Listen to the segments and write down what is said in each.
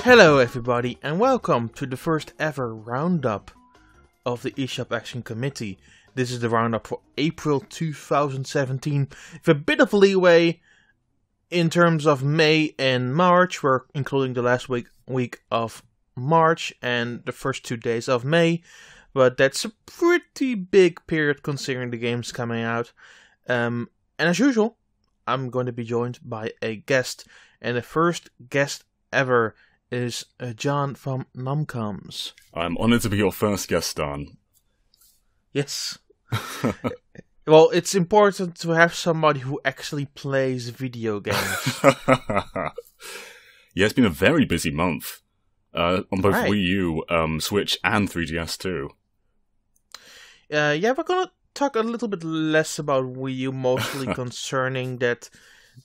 Hello everybody and welcome to the first ever Roundup of the eShop Action Committee. This is the Roundup for April 2017 with a bit of leeway in terms of May and March. We're including the last week of March and the first 2 days of May, but that's a pretty big period considering the games coming out. And as usual, I'm going to be joined by a guest, and the first guest ever is John from NomComms. I'm honoured to be your first guest, Daan. Yes. Well, it's important to have somebody who actually plays video games. Yeah, it's been a very busy month. On both Right. Wii U, Switch, and 3DS too. Yeah, we're gonna talk a little bit less about Wii U, mostly concerning that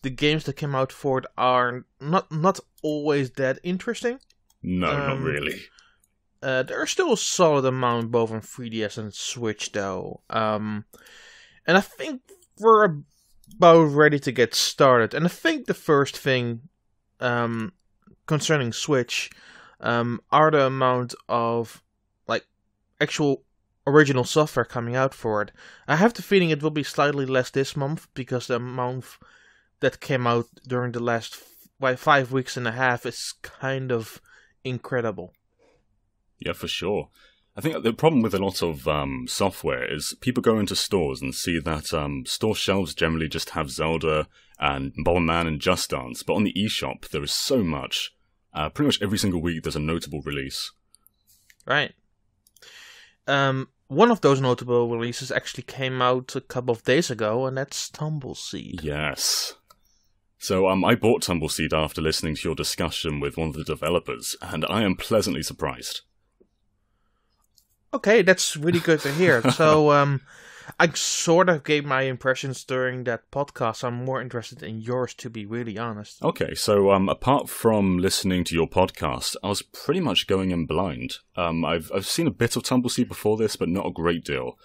the games that came out for it are not always that interesting. No, not really. There's still a solid amount both on 3DS and Switch, though. And I think we're about ready to get started. And I think the first thing concerning Switch are the amount of actual original software coming out for it. I have the feeling it will be slightly less this month because the amount that came out during the last 5 weeks and a half is kind of incredible. Yeah, for sure. I think the problem with a lot of software is people go into stores and see that store shelves generally just have Zelda and Bomberman and Just Dance, but on the eShop there is so much. Pretty much every single week there's a notable release. Right. One of those notable releases actually came out a couple of days ago, and that's TumbleSeed. Yes. So I bought TumbleSeed after listening to your discussion with one of the developers, and I am pleasantly surprised. Okay, that's really good to hear. So, I sort of gave my impressions during that podcast. I'm more interested in yours, to be really honest. Okay, so apart from listening to your podcast, I was pretty much going in blind. I've seen a bit of TumbleSeed before this, but not a great deal.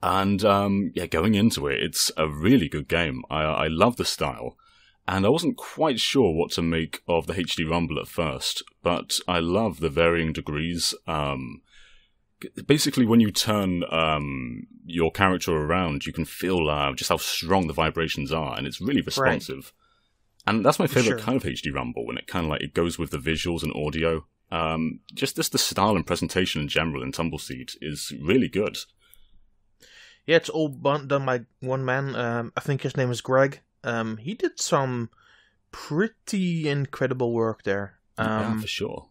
And going into it, it's a really good game. I love the style. And I wasn't quite sure what to make of the HD Rumble at first, but I love the varying degrees. Basically, when you turn your character around, you can feel just how strong the vibrations are, and it's really responsive. Right. And that's my favourite kind of HD Rumble, when it kind of it goes with the visuals and audio. Just the style and presentation in general in TumbleSeed is really good. Yeah, it's all done by one man. I think his name is Greg. He did some pretty incredible work there. Yeah, for sure.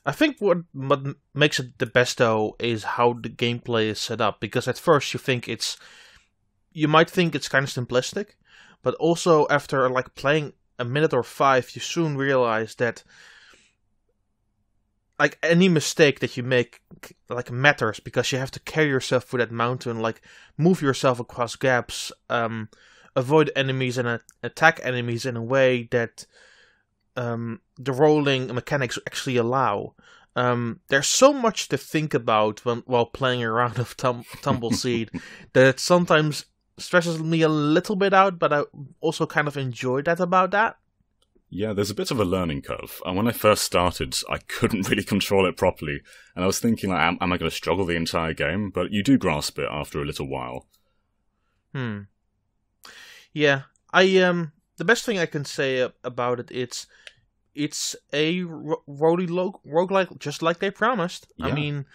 I think what makes it the best, though, is how the gameplay is set up. Because at first you might think it's kind of simplistic, but also after playing a minute or 5, you soon realize that any mistake that you make matters, because you have to carry yourself through that mountain, move yourself across gaps, avoid enemies and attack enemies in a way that the rolling mechanics actually allow. There's so much to think about while playing around with TumbleSeed that it sometimes stresses me a little bit out, but I also kind of enjoy that about that. Yeah, there's a bit of a learning curve. And when I first started, I couldn't really control it properly. And I was thinking, am I going to struggle the entire game? But you do grasp it after a little while. Yeah, the best thing I can say about it, it's a roguelike, just like they promised. Yeah. I mean,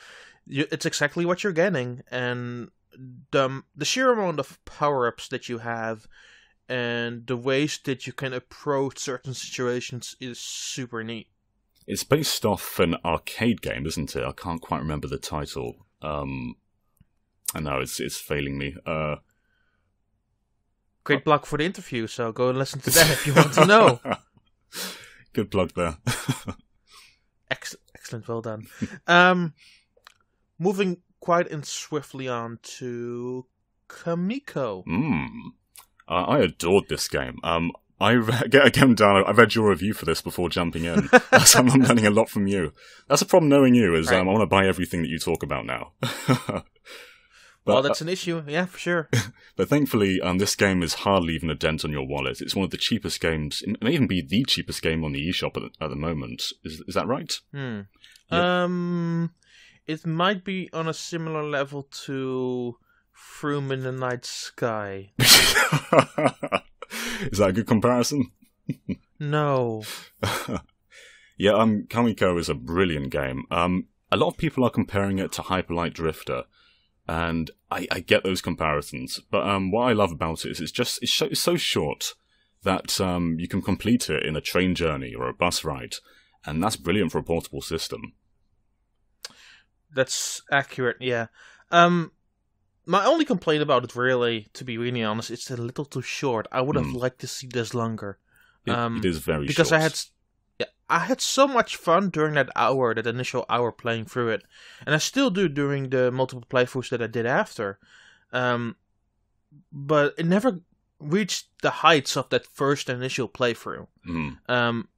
it's exactly what you're getting, and the sheer amount of power-ups that you have and the ways that you can approach certain situations is super neat. It's based off an arcade game, isn't it? I can't quite remember the title. I know it's failing me. great blog for the interview, so go and listen to that if you want to know. Good plug there. Excellent, well done. Moving quite swiftly on to KAMIKO. I adored this game. Again, Daan, I read your review for this before jumping in. So I'm learning a lot from you. That's a problem knowing you, is I want to buy everything that you talk about now. Well, that's an issue, yeah, for sure. But thankfully, this game is hardly even a dent on your wallet. It's one of the cheapest games. It may even be the cheapest game on the eShop at the moment. Is that right? Yeah. It might be on a similar level to Froome in the Night Sky. Is that a good comparison? No. Yeah, KAMIKO is a brilliant game. A lot of people are comparing it to Hyper Light Drifter, and I get those comparisons. But what I love about it is it's so short that you can complete it in a train journey or a bus ride, and that's brilliant for a portable system. That's accurate, yeah. My only complaint about it, really, to be really honest, it's a little too short. I would have liked to see this longer. It is very because short. I had so much fun during that initial hour playing through it, and I still do during the multiple playthroughs that I did after. But it never reached the heights of that first initial playthrough.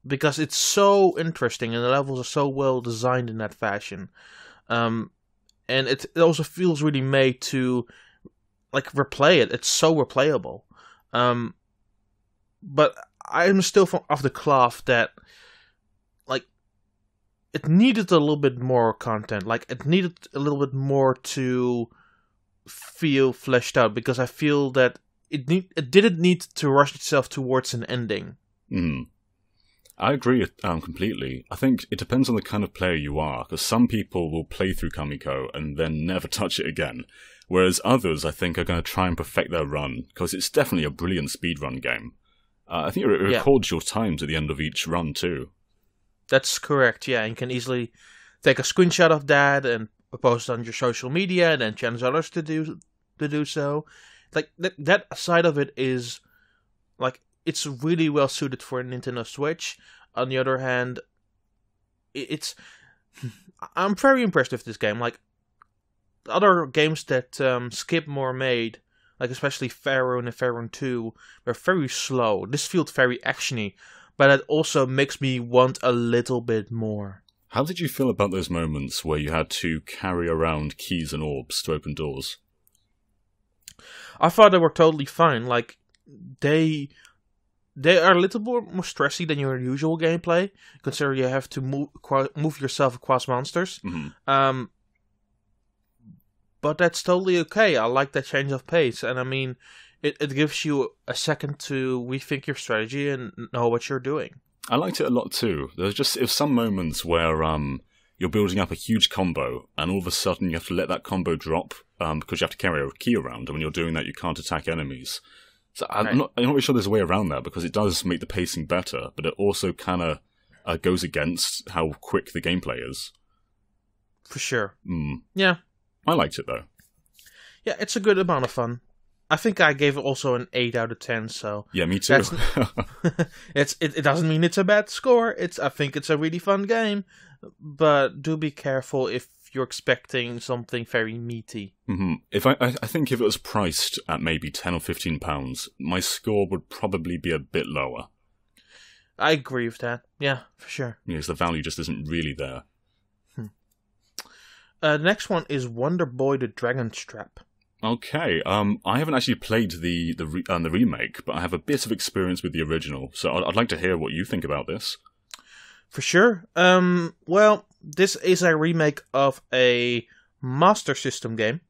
Because it's so interesting and the levels are so well designed in that fashion. And it also feels really made to replay it. It's so replayable. But I'm still of the cloth that it needed a little bit more content. It needed a little bit more to feel fleshed out, because I feel that it didn't need to rush itself towards an ending. I agree completely. I think it depends on the kind of player you are, because some people will play through KAMIKO and then never touch it again, whereas others, I think, are going to try and perfect their run, because it's definitely a brilliant speedrun game. I think it records your times at the end of each run, too. That's correct, yeah. You can easily take a screenshot of that and post it on your social media, and then challenge others to do so. That side of it is, it's really well suited for a Nintendo Switch. On the other hand, I'm very impressed with this game. Other games that Skip More made, especially Faerun and Faerun 2, were very slow. This felt very actiony, but it also makes me want a little bit more. How did you feel about those moments where you had to carry around keys and orbs to open doors? I thought they were totally fine. They are a little more stressy than your usual gameplay, considering you have to move yourself across monsters. But that's totally okay. I like that change of pace, and I mean, it gives you a second to rethink your strategy and know what you're doing. I liked it a lot too. There's some moments where you're building up a huge combo, and all of a sudden you have to let that combo drop because you have to carry a key around, and when you're doing that, you can't attack enemies. So I'm not really sure there's a way around that, because it does make the pacing better, but it also kind of goes against how quick the gameplay is. For sure. Yeah. I liked it, though. Yeah, it's a good amount of fun. I think I gave it also an 8 out of 10, so... Yeah, me too. It doesn't mean it's a bad score. I think it's a really fun game, but do be careful if you're expecting something very meaty. I think if it was priced at maybe £10 or £15, my score would probably be a bit lower. I agree with that. Yeah, for sure. Because the value just isn't really there. The next one is Wonder Boy the Dragon Strap. Okay, I haven't actually played the remake, but I have a bit of experience with the original, so I'd like to hear what you think about this. For sure. Well, this is a remake of a Master System game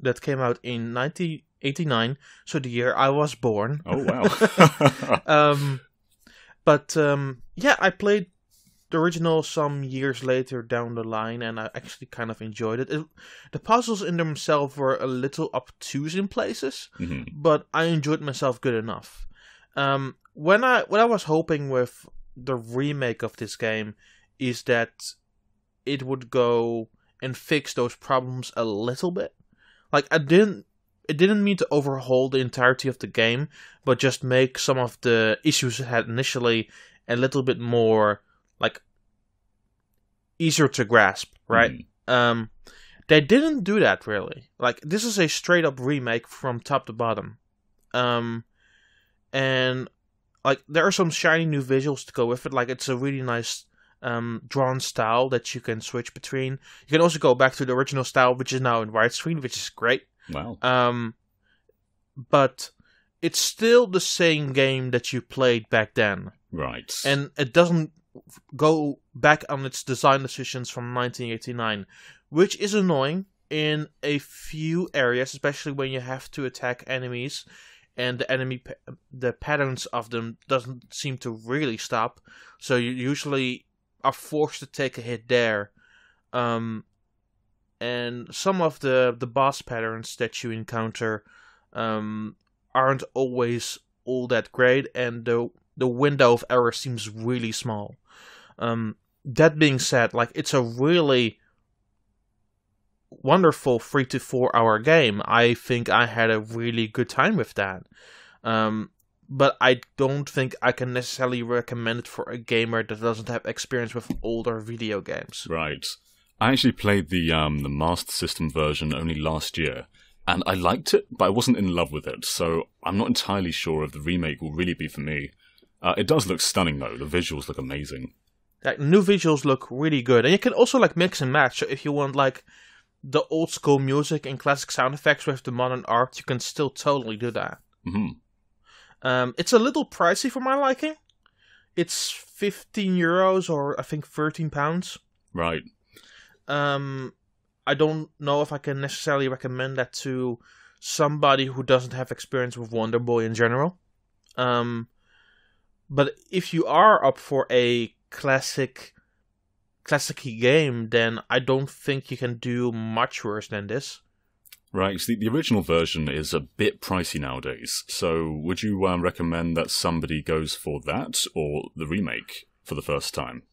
that came out in 1989, so the year I was born. Oh, wow. Yeah, I played the original some years later down the line, and I actually kind of enjoyed it. The puzzles in themselves were a little obtuse in places, but I enjoyed myself good enough. What I was hoping with the remake of this game is that it would go and fix those problems a little bit. I didn't it didn't mean to overhaul the entirety of the game, but just make some of the issues it had initially a little bit more like easier to grasp, right? They didn't do that really. Like, this is a straight up remake from top to bottom. And like, there are some shiny new visuals to go with it. Like, it's a really nice drawn style that you can switch between. You can also go back to the original style, which is now in widescreen, which is great. Wow. But it's still the same game that you played back then. Right. And it doesn't go back on its design decisions from 1989, which is annoying in a few areas, especially when you have to attack enemies and the patterns of them doesn't seem to really stop. So you usually are forced to take a hit there. And some of the boss patterns that you encounter aren't always all that great, and the window of error seems really small. That being said, like, it's a really wonderful 3 to 4 hour game. I think I had a really good time with that. But I don't think I can necessarily recommend it for a gamer that doesn't have experience with older video games. Right. I actually played the Master System version only last year, and I liked it, but I wasn't in love with it, so I'm not entirely sure if the remake will really be for me. It does look stunning, though. The visuals look amazing. Like, new visuals look really good, and you can also like mix and match. So if you want like the old school music and classic sound effects with the modern art, you can still totally do that. It's a little pricey for my liking. It's €15 or I think £13. Right. I don't know if I can necessarily recommend that to somebody who doesn't have experience with Wonder Boy in general. But if you are up for a classic game, then I don't think you can do much worse than this. Right, so the original version is a bit pricey nowadays, so would you recommend that somebody goes for that, or the remake for the first time?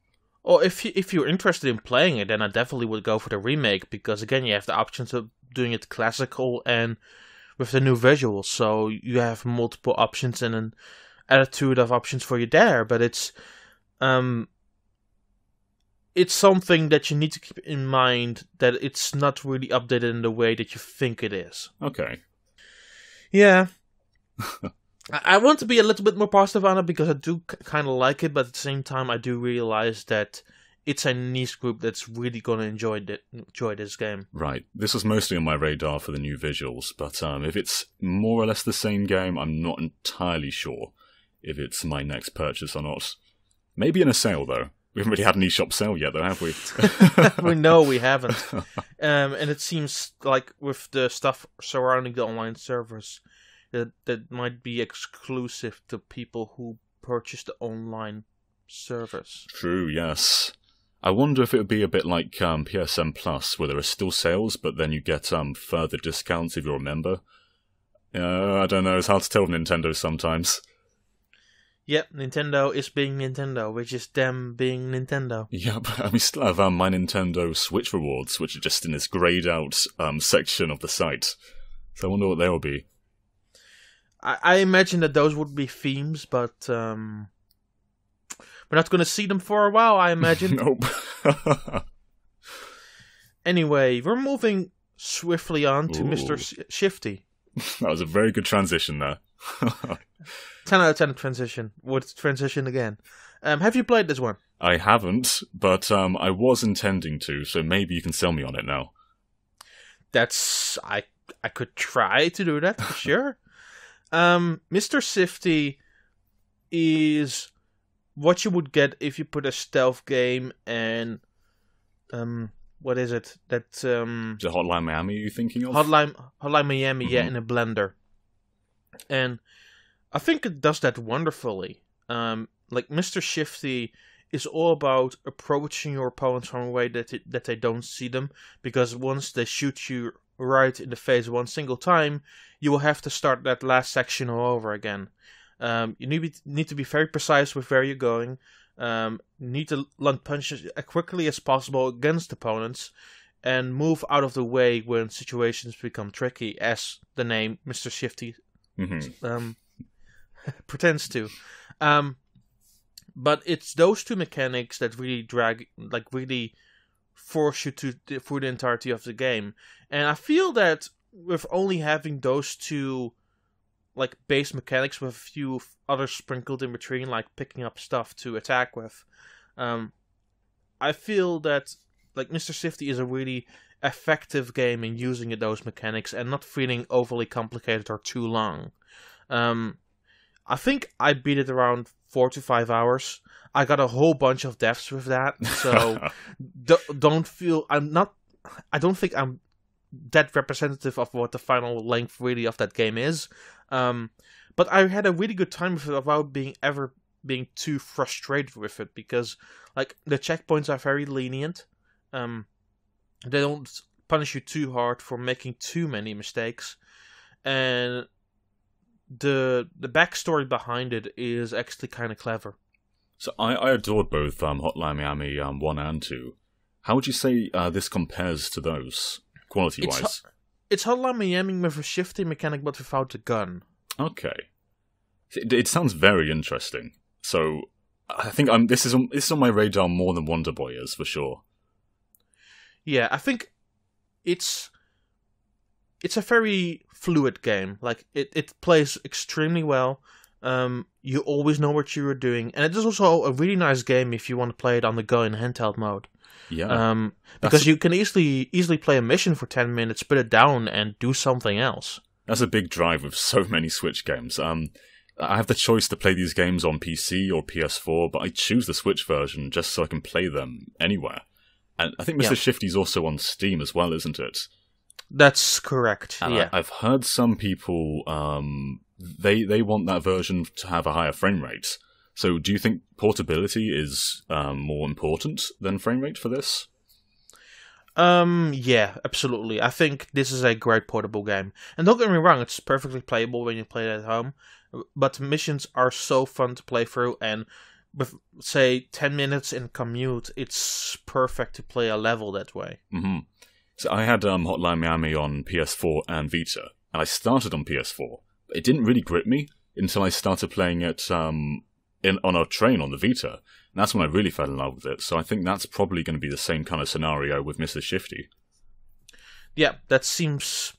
Or if you're interested in playing it, then I definitely would go for the remake, because again, you have the options of doing it classical and with the new visuals, so you have multiple options and an attitude of options for you there, but it's something that you need to keep in mind, that it's not really updated in the way that you think it is. Okay. Yeah. I want to be a little bit more positive on it because I do kind of like it, but at the same time I do realize that it's a niche group that's really going to enjoy this game. Right. This was mostly on my radar for the new visuals, but if it's more or less the same game, I'm not entirely sure if it's my next purchase or not. Maybe in a sale, though. We haven't really had an eShop sale yet, though, have we? We know we haven't. And it seems like with the stuff surrounding the online servers, that might be exclusive to people who purchase the online service. True, yes. I wonder if it would be a bit like PSN Plus, where there are still sales, but then you get further discounts if you're a member. I don't know, it's hard to tell with Nintendo sometimes. Yep, Nintendo is being Nintendo, which is them being Nintendo. Yeah, but we still have my Nintendo Switch rewards, which are just in this grayed out section of the site. So I wonder what they'll be. I imagine that those would be themes, but we're not going to see them for a while, I imagine. Nope. Anyway, we're moving swiftly on to Mr. Shifty. That was a very good transition there. 10 out of 10 transition. Would transition again. Have you played this one? I haven't, but I was intending to, so maybe you can sell me on it now. I could try to do that, for sure. Mr. Shifty is what you would get if you put a stealth game and what is it? Is it Hotline Miami you're thinking of? Hotline Miami, yeah, in a blender. And I think it does that wonderfully. Like, Mr. Shifty is all about approaching your opponents from a way that they don't see them, because once they shoot you right in the face one single time, you will have to start that last section all over again. You need to be very precise with where you're going. You need to land punches as quickly as possible against opponents, and move out of the way when situations become tricky, as the name Mr. Shifty pretends to. But it's those two mechanics that really really force you to through the entirety of the game. And I feel that with only having those two base mechanics with a few others sprinkled in between, like picking up stuff to attack with, I feel that Mr. Shifty is a really effective game in using those mechanics and not feeling overly complicated or too long. I think I beat it around 4 to 5 hours. I got a whole bunch of deaths with that, so don't feel I don't think I'm that representative of what the final length really of that game is. But I had a really good time with it without being too frustrated with it, because the checkpoints are very lenient. They don't punish you too hard for making too many mistakes, and the backstory behind it is actually kind of clever. So I adored both Hotline Miami 1 and 2. How would you say this compares to those, quality-wise? It's Hotline Miami with a shifty mechanic but without the gun. Okay. It sounds very interesting. So I think this is on my radar more than Wonder Boy is, for sure. Yeah, I think it's a very fluid game. It plays extremely well. You always know what you are doing, and it is also a really nice game if you want to play it on the go in handheld mode. Yeah, because you can easily play a mission for 10 minutes, put it down, and do something else. That's a big drive with so many Switch games. I have the choice to play these games on PC or PS4, but I choose the Switch version just so I can play them anywhere. And I think Mr. Shifty's also on Steam as well, isn't it? That's correct. And yeah, I've heard some people they want that version to have a higher frame rate. So, do you think portability is more important than frame rate for this? Yeah, absolutely. I think this is a great portable game, and don't get me wrong, it's perfectly playable when you play it at home. But missions are so fun to play through, and with, say, 10 minutes in commute, it's perfect to play a level that way. Mm-hmm. So I had Hotline Miami on PS4 and Vita, and I started on PS4. But it didn't really grip me until I started playing it on a train on the Vita, and that's when I really fell in love with it. So I think that's probably going to be the same kind of scenario with Mr. Shifty. Yeah, that seems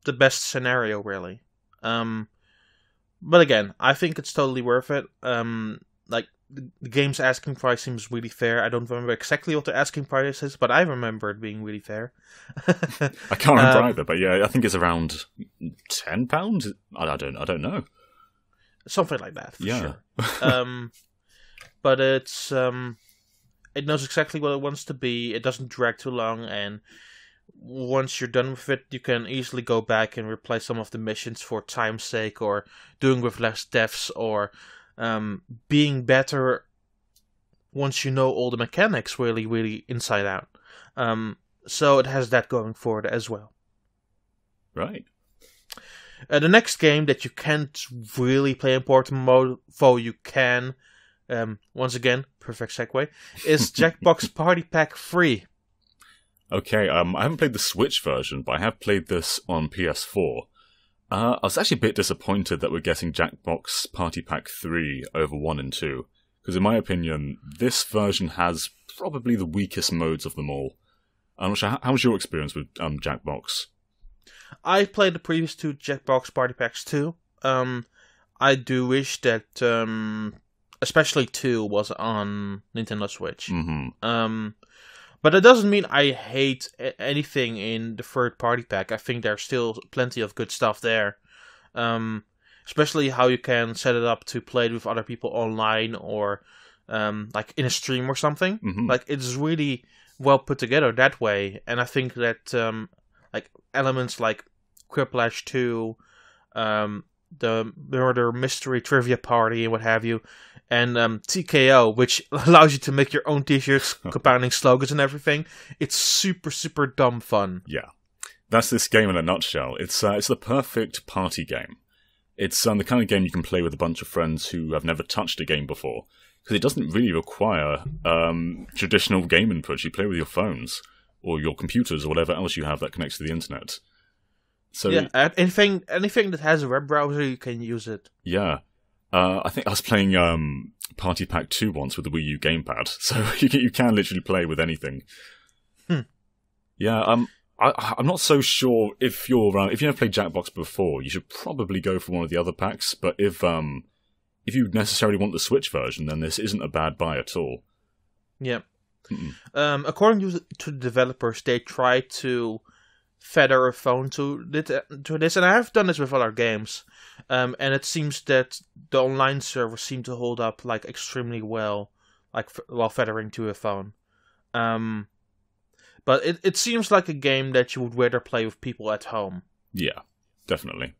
the best scenario, really. But again, I think it's totally worth it. The game's asking price seems really fair. I don't remember exactly what the asking price is, but I remember it being really fair. I can't remember either, but yeah, I think it's around £10. I don't know. Something like that, for yeah. Sure. But it's it knows exactly what it wants to be. It doesn't drag too long, and once you're done with it, you can easily go back and replay some of the missions for time's sake, or doing with less deaths, or being better once you know all the mechanics really, really inside out. So it has that going for it as well. Right. The next game that you can't really play in portable mode, though you can, once again, perfect segue, is Jackbox Party Pack 3. Okay, I haven't played the Switch version, but I have played this on PS4. I was actually a bit disappointed that we're getting Jackbox Party Pack 3 over 1 and 2, because in my opinion, this version has probably the weakest modes of them all. I'm not sure, how was your experience with Jackbox? I played the previous two Jackbox Party Packs too. I do wish that, especially 2 was on Nintendo Switch. Mm-hmm. But it doesn't mean I hate anything in the third party pack. I think there's still plenty of good stuff there. Especially how you can set it up to play it with other people online, or like in a stream or something. Mm-hmm. Like, it's really well put together that way. And I think that like elements like Quiplash 2, the Murder Mystery Trivia Party and what have you, and TKO, which allows you to make your own t-shirts, compounding slogans and everything. It's super, super dumb fun. Yeah. That's this game in a nutshell. It's the perfect party game. It's the kind of game you can play with a bunch of friends who have never touched a game before, because it doesn't really require traditional game input. You play with your phones. or your computers or whatever else you have that connects to the internet. So yeah, anything that has a web browser, you can use it. Yeah. I think I was playing Party Pack 2 once with the Wii U gamepad, so you can literally play with anything. Yeah, I'm not so sure if you've never played Jackbox before, you should probably go for one of the other packs, but if you necessarily want the Switch version, then this isn't a bad buy at all. Yeah. According to the developers, they try to feather a phone to this, and I have done this with other games, and it seems that the online servers seem to hold up like extremely well, like while feathering to a phone. But it seems like a game that you would rather play with people at home. Yeah, definitely.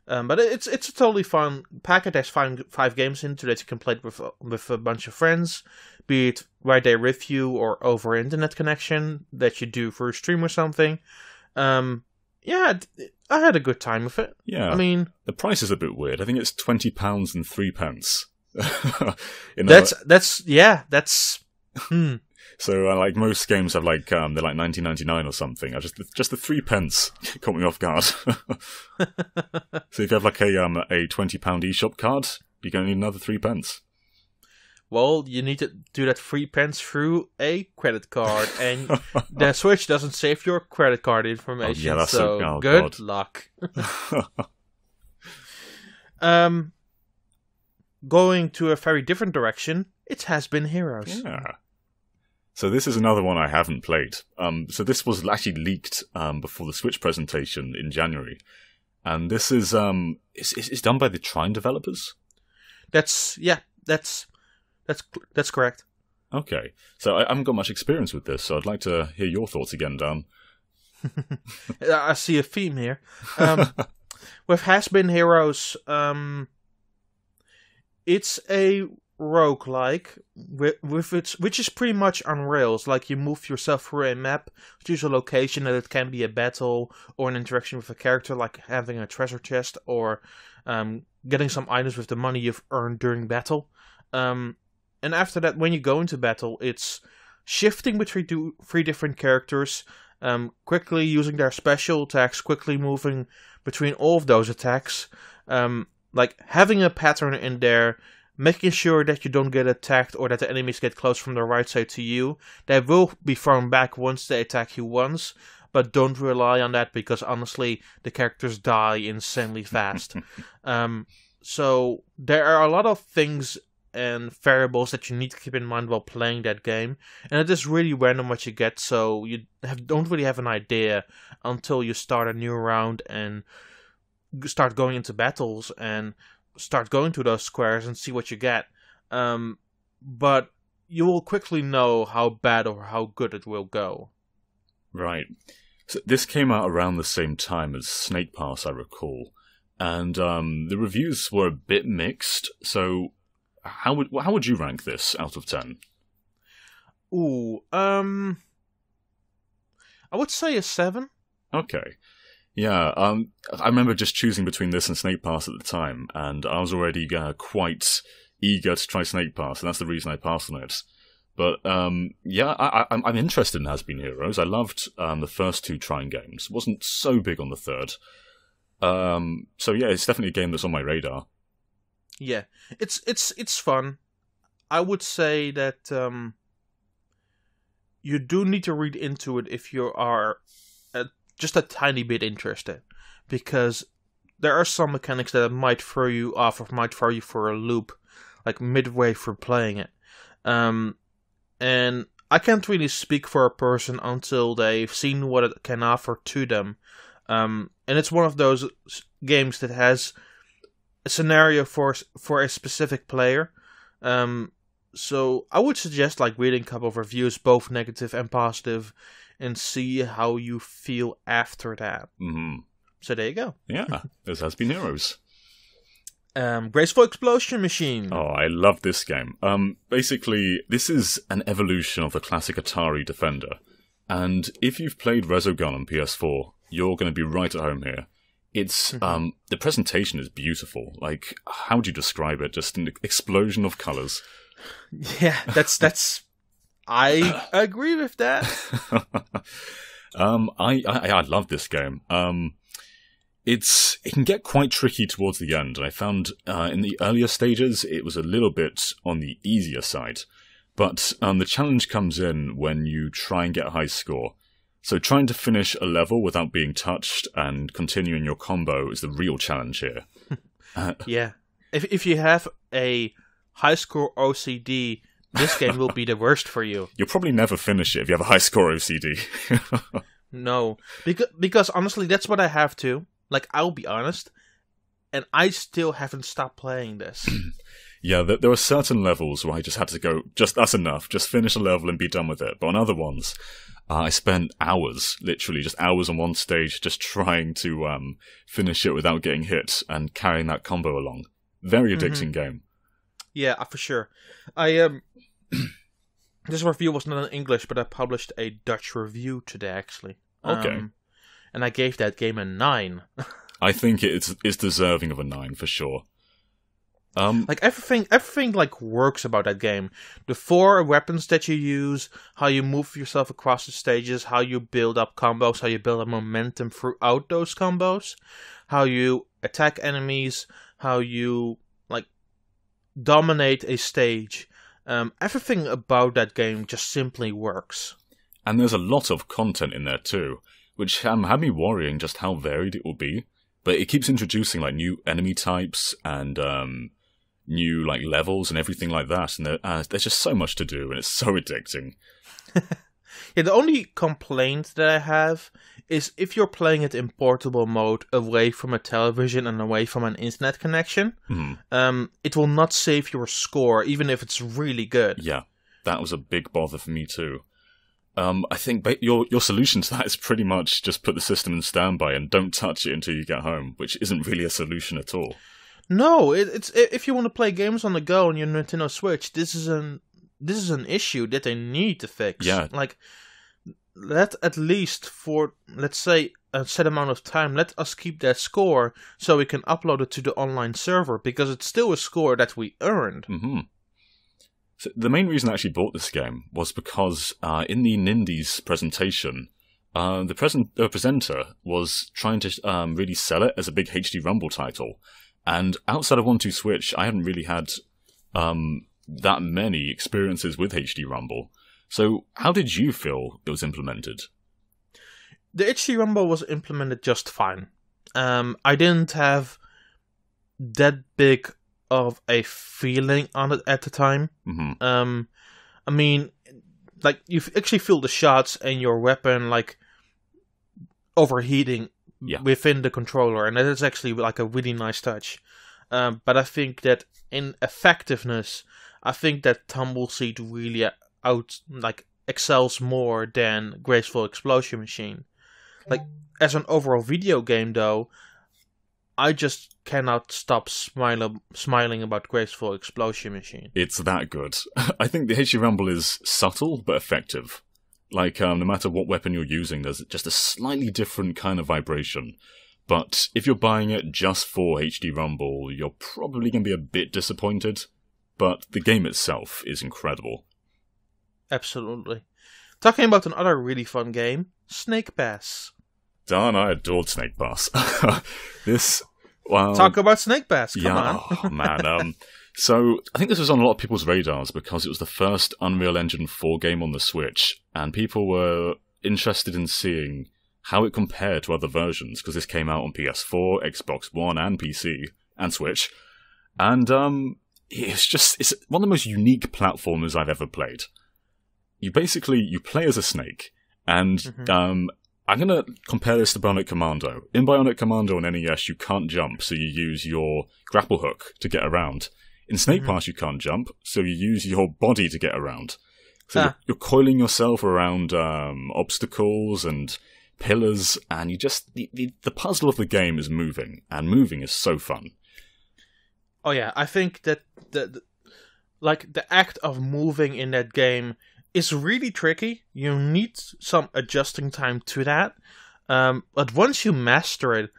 But it's a totally fun packet. There's five games into that you can play with a bunch of friends, be it right there with you or over internet connection that you do for a stream or something. Yeah, I had a good time with it. Yeah, I mean, the price is a bit weird. I think it's £20 and 3p. That's. So, like most games have they're like 19.99 or something. I just the 3p caught me off guard. So if you have like a £20 eShop card, you're going to need another 3p. Well, you need to do that 3p through a credit card, and the Switch doesn't save your credit card information. Oh, yeah, so good luck. Going to a very different direction, it has been Heroes. Yeah. So this is another one I haven't played. So this was actually leaked before the Switch presentation in January, and this is it's done by the Trine developers. That's correct. Okay, so I haven't got much experience with this, so I'd like to hear your thoughts again, Dan. I see a theme here. With Has Been Heroes, it's a roguelike which is pretty much on rails. Like, you move yourself through a map, choose a location, and it can be a battle or an interaction with a character, like having a treasure chest or getting some items with the money you've earned during battle. And after that, when you go into battle, it's shifting between three different characters, quickly using their special attacks, quickly moving between all of those attacks, like having a pattern in there, making sure that you don't get attacked or that the enemies get close from the right side to you. They will be thrown back once they attack you once, but don't rely on that, because honestly, the characters die insanely fast. So there are a lot of things and variables that you need to keep in mind while playing that game, and it is really random what you get, so you don't really have an idea until you start a new round and start going into battles and start going to those squares and see what you get. But you will quickly know how bad or how good it will go. Right. So this came out around the same time as Snake Pass, I recall, and the reviews were a bit mixed. So how would you rank this out of 10? Ooh, I would say a 7. Okay. Yeah, I remember just choosing between this and Snake Pass at the time, and I was already quite eager to try Snake Pass, and that's the reason I passed on it. But yeah, I'm interested in Has Been Heroes. I loved the first two Trine games. Wasn't so big on the third. So yeah, it's definitely a game that's on my radar. Yeah, it's fun. I would say that you do need to read into it if you are just a tiny bit interested, because there are some mechanics that might throw you off or might throw you for a loop, like midway through playing it. And I can't really speak for a person until they've seen what it can offer to them. And it's one of those games that has a scenario for a specific player. So I would suggest reading a couple of reviews, both negative and positive, and see how you feel after that. Mm-hmm. So there you go. Yeah, this Has Been Heroes. Graceful Explosion Machine. Oh, I love this game. Basically, this is an evolution of the classic Atari Defender. And if you've played Resogun on PS4, you're going to be right at home here. It's the presentation is beautiful. Like, how would you describe it? Just an explosion of colours. Yeah, that's I agree with that. I love this game. It can get quite tricky towards the end, and I found in the earlier stages it was a little bit on the easier side. But the challenge comes in when you try and get a high score. So trying to finish a level without being touched and continuing your combo is the real challenge here. Yeah. If you have a high score OCD, this game will be the worst for you. You'll probably never finish it if you have a high score OCD. No. Because honestly, that's what I have too. Like, I'll be honest. And I still haven't stopped playing this. Yeah, there were certain levels where I just had to go, that's enough, just finish a level and be done with it. But on other ones, I spent hours, literally just hours on one stage, just trying to finish it without getting hit and carrying that combo along. Very addicting game. Yeah, for sure. This review was not in English, but I published a Dutch review today, actually. Okay. And I gave that game a 9. I think it's deserving of a 9 for sure. Like everything like works about that game. The 4 weapons that you use, how you move yourself across the stages, how you build up combos, how you build up momentum throughout those combos, how you attack enemies, how you like dominate a stage. Everything about that game just simply works. And there's a lot of content in there too, which had me worrying just how varied it will be. But it keeps introducing like new enemy types and new like levels and everything like that, and there's just so much to do, and it's so addicting. Yeah, the only complaint that I have is if you're playing it in portable mode, away from a television and away from an internet connection, it will not save your score, even if it's really good. Yeah, that was a big bother for me too. I think your solution to that is pretty much just put the system in standby and don't touch it until you get home, which isn't really a solution at all. No, it's if you want to play games on the go on your Nintendo Switch, this is an issue that they need to fix. Yeah. Like, let at least for, let's say, a set amount of time, let us keep that score so we can upload it to the online server, because it's still a score that we earned. Mm-hmm. So the main reason I actually bought this game was because in the Nindies presentation, the presenter was trying to really sell it as a big HD Rumble title. And outside of 1-2-Switch, I hadn't really had that many experiences with HD Rumble. So how did you feel it was implemented? The HD Rumble was implemented just fine. I didn't have that big of a feeling on it at the time. Mm-hmm. I mean, like, you actually feel the shots and your weapon, like, overheating within the controller, and that is actually like a really nice touch. But I think that in effectiveness, I think that TumbleSeed really excels more than Graceful Explosion Machine. Like, as an overall video game though, I just cannot stop smiling about Graceful Explosion Machine. It's that good. I think the HD Rumble is subtle but effective. Like, no matter what weapon you're using, there's just a slightly different kind of vibration. But if you're buying it just for HD Rumble, you're probably going to be a bit disappointed. But the game itself is incredible. Absolutely. Talking about another really fun game, Snake Pass. Daan, I adored Snake Pass. Talk about Snake Pass, come on. Oh, man. So, I think this was on a lot of people's radars because it was the first Unreal Engine 4 game on the Switch, and people were interested in seeing how it compared to other versions, because this came out on PS4, Xbox One, and PC, and Switch. And it's one of the most unique platformers I've ever played. You play as a snake, and I'm going to compare this to Bionic Commando. In Bionic Commando on NES, you can't jump, so you use your grapple hook to get around. In Snake Pass, you can't jump, so you use your body to get around. So you're coiling yourself around obstacles and pillars, and you just... The puzzle of the game is moving, and moving is so fun. Oh yeah, I think that the act of moving in that game is really tricky. You need some adjusting time to that. But once you master it,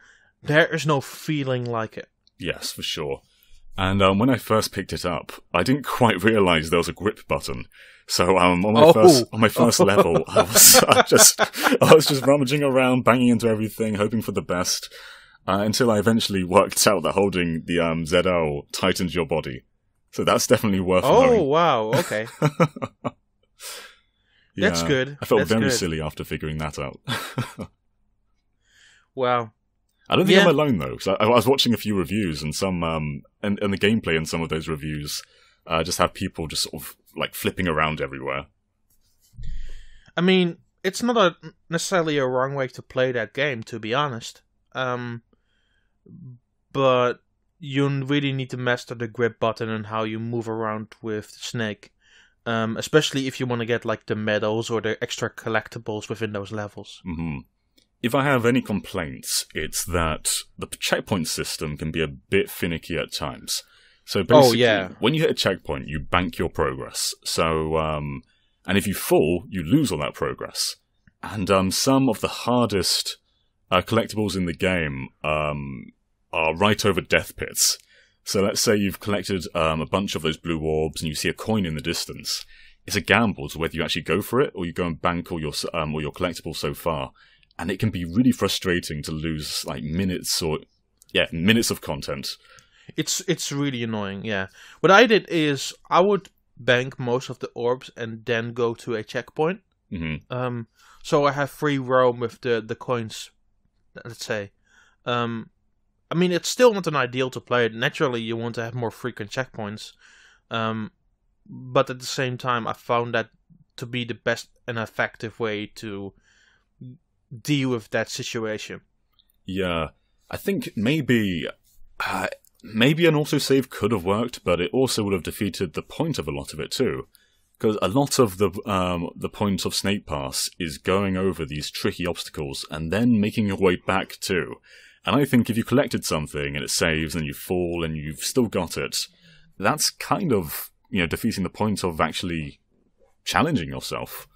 there is no feeling like it. Yes, for sure. And when I first picked it up, I didn't quite realise there was a grip button. So on my first level, I was just rummaging around, banging into everything, hoping for the best, until I eventually worked out that holding the ZL tightens your body. So that's definitely worth knowing. Oh, wow, okay. Yeah, that's good. I felt that's very good. silly after figuring that out. Wow. I don't think I'm alone, though, because I was watching a few reviews, and some and the gameplay in some of those reviews just have people just sort of like flipping around everywhere. I mean, it's not necessarily a wrong way to play that game, to be honest. But you really need to master the grip button and how you move around with Snake. Especially if you want to get like the medals or the extra collectibles within those levels. Mm-hmm. If I have any complaints, it's that the checkpoint system can be a bit finicky at times. So basically, when you hit a checkpoint, you bank your progress. So, and if you fall, you lose all that progress. And some of the hardest collectibles in the game are right over death pits. So let's say you've collected a bunch of those blue orbs and you see a coin in the distance. It's a gamble to whether you actually go for it or you go and bank all your collectibles so far. And it can be really frustrating to lose like minutes of content. It's really annoying, yeah. What I did is I would bank most of the orbs and then go to a checkpoint. Mm-hmm. So I have free roam with the coins, let's say. I mean, it's still not an ideal to play it. Naturally, you want to have more frequent checkpoints. But at the same time, I found that to be the best and effective way to deal with that situation. Yeah, I think maybe an autosave could have worked, but it also would have defeated the point of a lot of it too. Because a lot of the point of Snake Pass is going over these tricky obstacles and then making your way back too. And I think if you collected something and it saves and you fall and you've still got it, that's kind of, defeating the point of actually challenging yourself.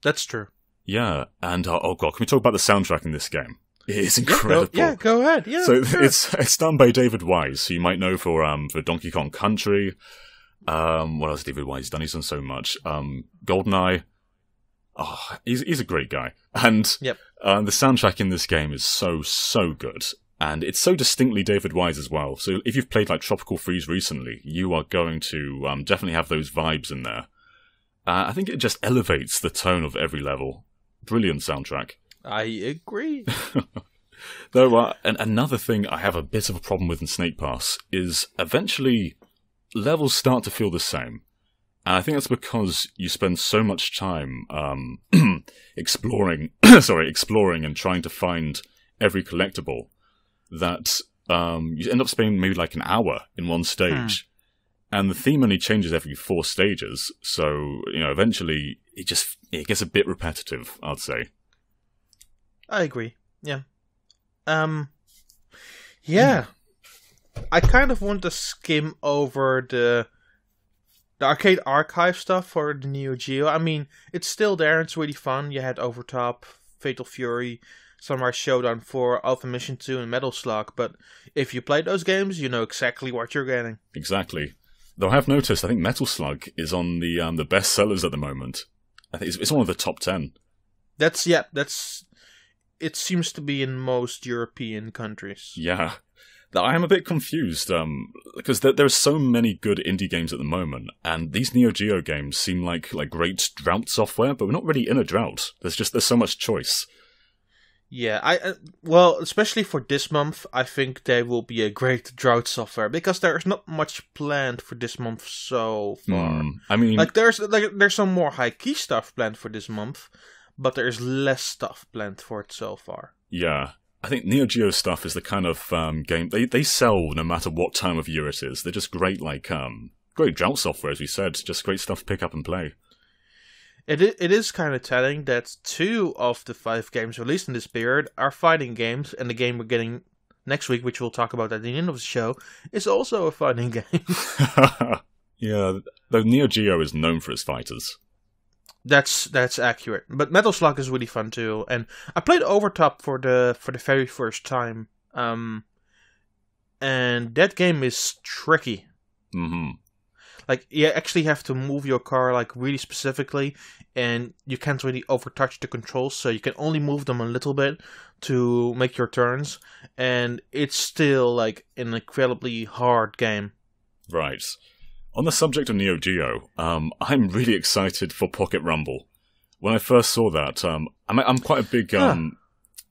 That's true. Yeah, and oh god, can we talk about the soundtrack in this game? It's incredible. Go ahead. Yeah, so sure. It's done by David Wise, who you might know for Donkey Kong Country. What else David Wise done? He's done so much. GoldenEye. Oh, he's a great guy, and the soundtrack in this game is so good, and it's so distinctly David Wise as well. So if you've played like Tropical Freeze recently, you are going to definitely have those vibes in there. I think it just elevates the tone of every level. Brilliant soundtrack. I agree. Though, and another thing I have a bit of a problem with in Snake Pass is eventually levels start to feel the same. And I think that's because you spend so much time exploring and trying to find every collectible that you end up spending maybe like an hour in one stage. And the theme only changes every 4 stages, so, eventually it gets a bit repetitive, I'd say. I agree, yeah. Yeah. I kind of want to skim over the arcade archive stuff for the Neo Geo. I mean, it's still there, it's really fun. You had Overtop, Fatal Fury, Sunrise Showdown 4, Alpha Mission 2, and Metal Slug, but if you play those games, you know exactly what you're getting. Exactly. Though I have noticed, I think Metal Slug is on the best sellers at the moment. I think it's one of the top 10. It seems to be in most European countries. Yeah. I am a bit confused, because there are so many good indie games at the moment, and these Neo Geo games seem like great drought software, but we're not really in a drought. There's so much choice. Yeah, especially for this month, I think they will be a great drought software, because there is not much planned for this month so far. I mean, there's some more high key stuff planned for this month, but there is less stuff planned for it so far. Yeah, I think Neo Geo stuff is the kind of game they sell no matter what time of year it is. They're just great, great drought software, as we said, just great stuff to pick up and play. It is kind of telling that 2 of the 5 games released in this period are fighting games, and the game we're getting next week, which we'll talk about at the end of the show, is also a fighting game. Yeah, though Neo Geo is known for its fighters. That's accurate. But Metal Slug is really fun too, and I played Overtop for the very first time. and that game is tricky. Mm-hmm. Like, you actually have to move your car, like, really specifically, and you can't really overtouch the controls, so you can only move them a little bit to make your turns, and it's still, like, an incredibly hard game. Right. On the subject of Neo Geo, I'm really excited for Pocket Rumble. When I first saw that, I'm quite a big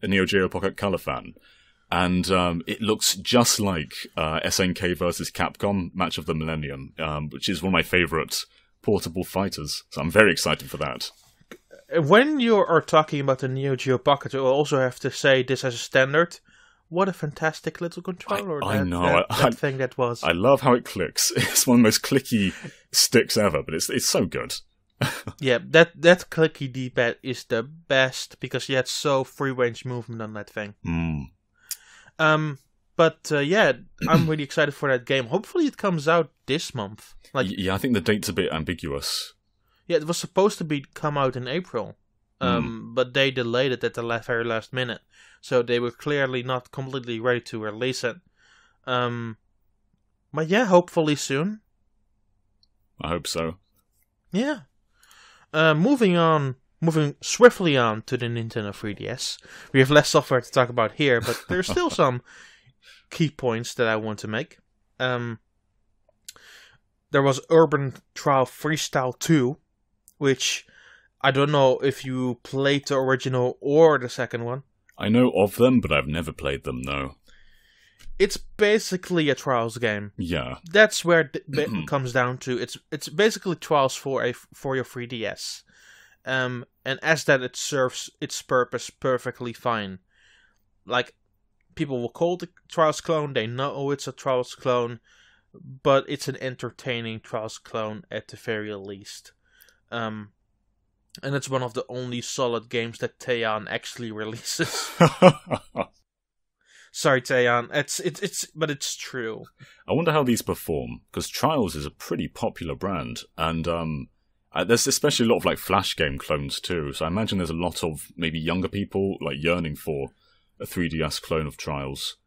Neo Geo Pocket Color fan, and it looks just like SNK versus Capcom Match of the Millennium, which is one of my favourite portable fighters. So I'm very excited for that. When you are talking about the Neo Geo Pocket, you also have to say this as a standard. What a fantastic little controller I know. That thing that was. I love how it clicks. It's one of the most clicky sticks ever, but it's so good. Yeah, that clicky D-pad is the best because you had so free range movement on that thing. But yeah, I'm really excited for that game. Hopefully it comes out this month. Yeah, I think the date's a bit ambiguous. Yeah, it was supposed to come out in April. But they delayed it at the very last minute. So they were clearly not completely ready to release it. But yeah, hopefully soon. I hope so. Yeah. Moving swiftly on to the Nintendo 3DS. We have less software to talk about here, but there's still some key points that I want to make. There was Urban Trial Freestyle 2, which I don't know if you played the original or the second one. I know of them, but I've never played them, no. It's basically a Trials game. Yeah. That's where it comes down to. It's basically Trials for your 3DS. And as that, it serves its purpose perfectly fine. Like, people will call it a Trials clone, they know it's a Trials clone, but it's an entertaining Trials clone at the very least. And it's one of the only solid games that Daan actually releases. Sorry, Daan. But it's true. I wonder how these perform, because Trials is a pretty popular brand, and there's especially a lot of like Flash game clones too. So I imagine there's a lot of maybe younger people like yearning for a 3DS clone of Trials.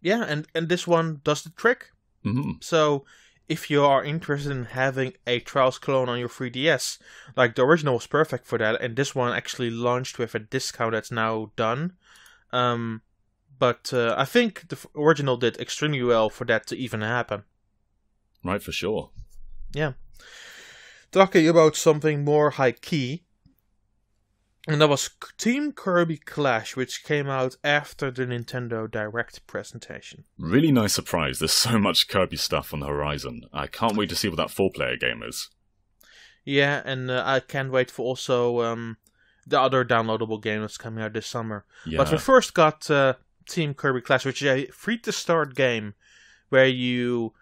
Yeah, and this one does the trick. Mm-hmm. So if you are interested in having a Trials clone on your 3DS, like the original was perfect for that, and this one actually launched with a discount that's now done. But I think the original did extremely well for that to even happen. Right, for sure. Yeah. Talking about something more high-key, and that was Team Kirby Clash, which came out after the Nintendo Direct presentation. Really nice surprise. There's so much Kirby stuff on the horizon. I can't wait to see what that 4-player game is. Yeah, and I can't wait for also the other downloadable game that's coming out this summer. Yeah. But we first got Team Kirby Clash, which is a free-to-start game where you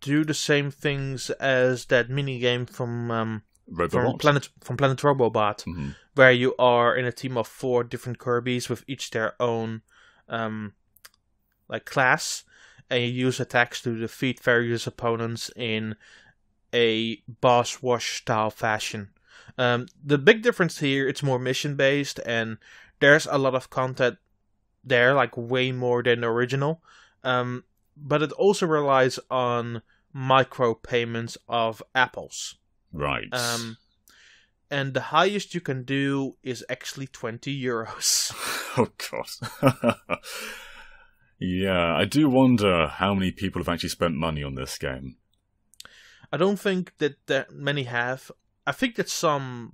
do the same things as that mini-game from Planet Robobot, where you are in a team of 4 different Kirbys with each their own class, and you use attacks to defeat various opponents in a boss rush style fashion. The big difference here, it's more mission based, and there's a lot of content there, like way more than the original. But it also relies on micro payments of apples. Right. And the highest you can do is actually €20. Oh god. Yeah, I do wonder how many people have actually spent money on this game. I don't think that many have. I think that some